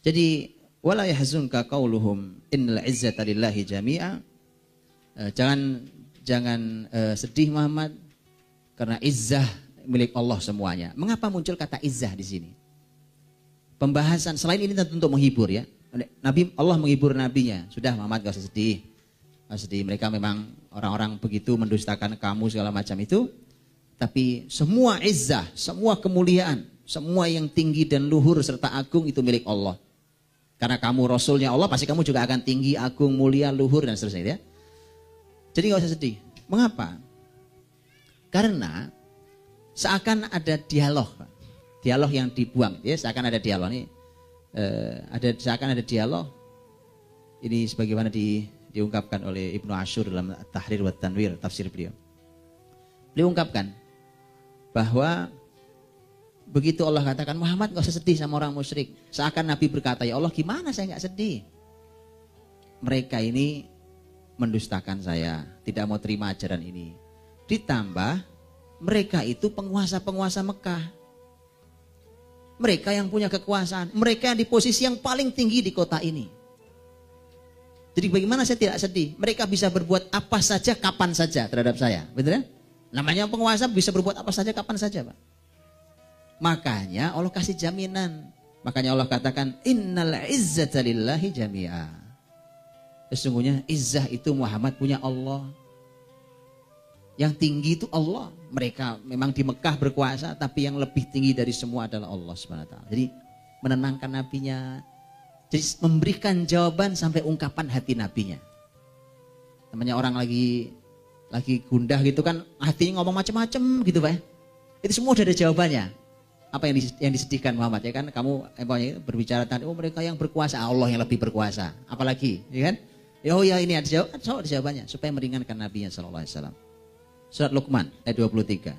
Jadi wala yahzunka qauluhum innal izzata lillahi jami'a. Jangan sedih Muhammad karena izzah milik Allah semuanya. Mengapa muncul kata izzah di sini? Pembahasan selain ini tentu untuk menghibur ya. Allah menghibur nabinya. Sudah Muhammad gak usah sedih. Gak sedih. Mereka memang orang-orang begitu mendustakan kamu segala macam itu. Tapi semua izzah, semua kemuliaan, semua yang tinggi dan luhur serta agung itu milik Allah. Karena kamu Rasulnya Allah, pasti kamu juga akan tinggi, agung, mulia, luhur dan seterusnya ya. Jadi gak usah sedih. Mengapa? Karena seakan ada dialog yang dibuang ya, seakan ada dialog ini seakan ada dialog ini sebagaimana diungkapkan oleh Ibnu Asyur dalam Tahrir wa Tanwir tafsir beliau ungkapkan bahwa begitu Allah katakan Muhammad gak usah sedih sama orang musyrik, seakan Nabi berkata ya Allah gimana saya gak sedih, mereka ini mendustakan saya, tidak mau terima ajaran ini, ditambah mereka itu penguasa-penguasa Mekah. Mereka yang punya kekuasaan. Mereka yang di posisi yang paling tinggi di kota ini. Jadi bagaimana saya tidak sedih? Mereka bisa berbuat apa saja, kapan saja terhadap saya. Betul ya? Namanya penguasa bisa berbuat apa saja, kapan saja Pak. Makanya Allah kasih jaminan. Makanya Allah katakan, innal izzata lillahi jami'a. Sesungguhnya izzah itu Muhammad punya Allah. Yang tinggi itu Allah. Mereka memang di Mekah berkuasa, tapi yang lebih tinggi dari semua adalah Allah SWT. Jadi menenangkan nabinya. Jadi memberikan jawaban sampai ungkapan hati nabinya. Namanya orang lagi gundah gitu kan, hatinya ngomong macam-macam gitu Pak. Itu semua udah ada jawabannya. Apa yang disedihkan Muhammad ya kan? Kamu berbicara tentang mereka yang berkuasa, Allah yang lebih berkuasa. Apalagi, ya kan? Oh ya ini ada jawabannya supaya meringankan nabinya sallallahu alaihi wasallam. Surat Luqman ayat 23.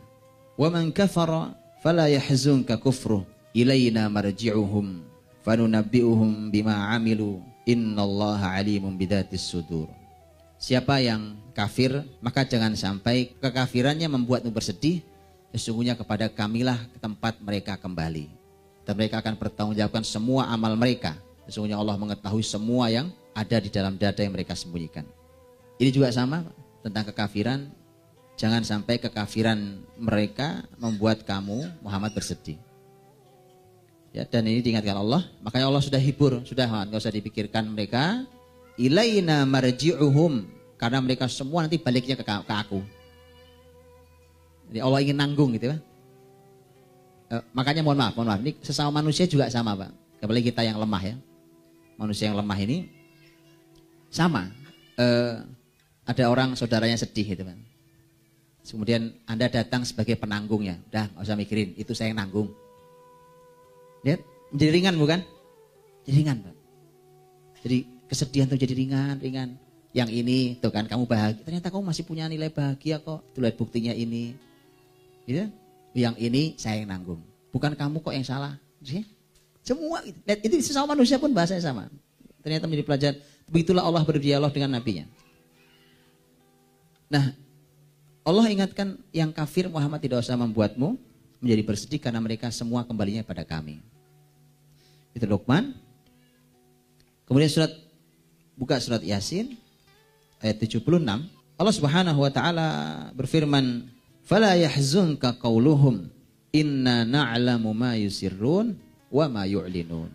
Wa man kafara fala yahzunka kufruh ilaina marji'uhum fanunabbi'uhum bima 'amilu innallaha 'alimun bidzatis sudur. Siapa yang kafir maka jangan sampai kekafirannya membuatmu bersedih, sesungguhnya kepada kamilah tempat mereka kembali dan mereka akan bertanggungjawabkan semua amal mereka. Sesungguhnya Allah mengetahui semua yang ada di dalam dada yang mereka sembunyikan. Ini juga sama tentang kekafiran. Jangan sampai kekafiran mereka membuat kamu Muhammad bersedih. Ya, dan ini diingatkan Allah. Makanya Allah sudah hibur, sudah nggak usah dipikirkan mereka. Ilaina marji'uhum, karena mereka semua nanti baliknya ke aku. Jadi Allah ingin nanggung gitu kan. Makanya mohon maaf, ini sesama manusia juga sama Pak. Apalagi kita yang lemah ya. Manusia yang lemah ini sama. Ada orang saudaranya sedih gitu kan. Kemudian Anda datang sebagai penanggungnya. Udah gak usah mikirin, itu saya yang nanggung. Lihat, menjadi ringan bukan? Jadi ringan Pak. Jadi kesedihan itu jadi ringan. Yang ini tuh kan kamu bahagia, ternyata kamu masih punya nilai bahagia kok. Tuh lihat buktinya ini. Gitu? Yang ini saya yang nanggung. Bukan kamu kok yang salah. Semua gitu. Lihat, itu sesama manusia pun bahasanya sama. Ternyata menjadi pelajaran. Begitulah Allah berdialog dengan nabinya. Nah, Allah ingatkan yang kafir Muhammad tidak usah membuatmu menjadi bersedih karena mereka semua kembalinya pada kami. Itu Luqman. Kemudian buka surat Yasin ayat 76. Allah Subhanahu wa taala berfirman, "Fala yahzunka qauluhum inna na'lamu ma yusirrun wa ma yu'linun."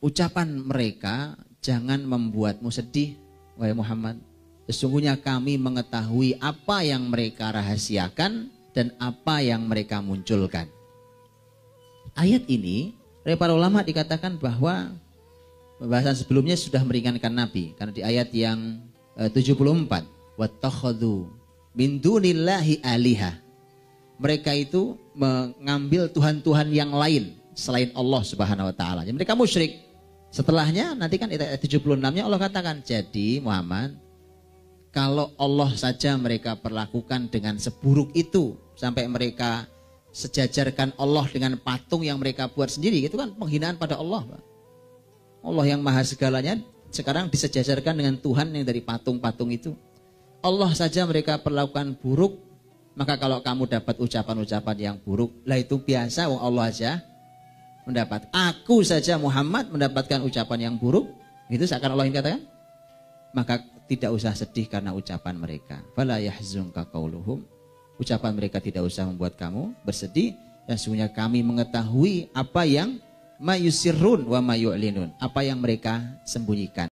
Ucapan mereka jangan membuatmu sedih wahai Muhammad. Sesungguhnya kami mengetahui apa yang mereka rahasiakan dan apa yang mereka munculkan. Ayat ini oleh para ulama dikatakan bahwa pembahasan sebelumnya sudah meringankan Nabi. Karena di ayat yang 74. Wattakhadhu min dunillahi alihah. Mereka itu mengambil Tuhan-Tuhan yang lain selain Allah Subhanahu wa taala. Jadi mereka musyrik. Setelahnya nanti kan ayat 76-nya Allah katakan, jadi Muhammad, kalau Allah saja mereka perlakukan dengan seburuk itu sampai mereka sejajarkan Allah dengan patung yang mereka buat sendiri, itu kan penghinaan pada Allah, Pak. Allah yang maha segalanya sekarang disejajarkan dengan Tuhan yang dari patung-patung itu. Allah saja mereka perlakukan buruk, maka kalau kamu dapat ucapan-ucapan yang buruk, lah itu biasa, wong Allah aja Aku saja Muhammad mendapatkan ucapan yang buruk, itu seakan Allah yang katakan, maka tidak usah sedih karena ucapan mereka. Fala yahzunka qauluhum. Ucapan mereka tidak usah membuat kamu bersedih, dan sesungguhnya kami mengetahui apa yang mayusirrun wa mayu'linun, apa yang mereka sembunyikan.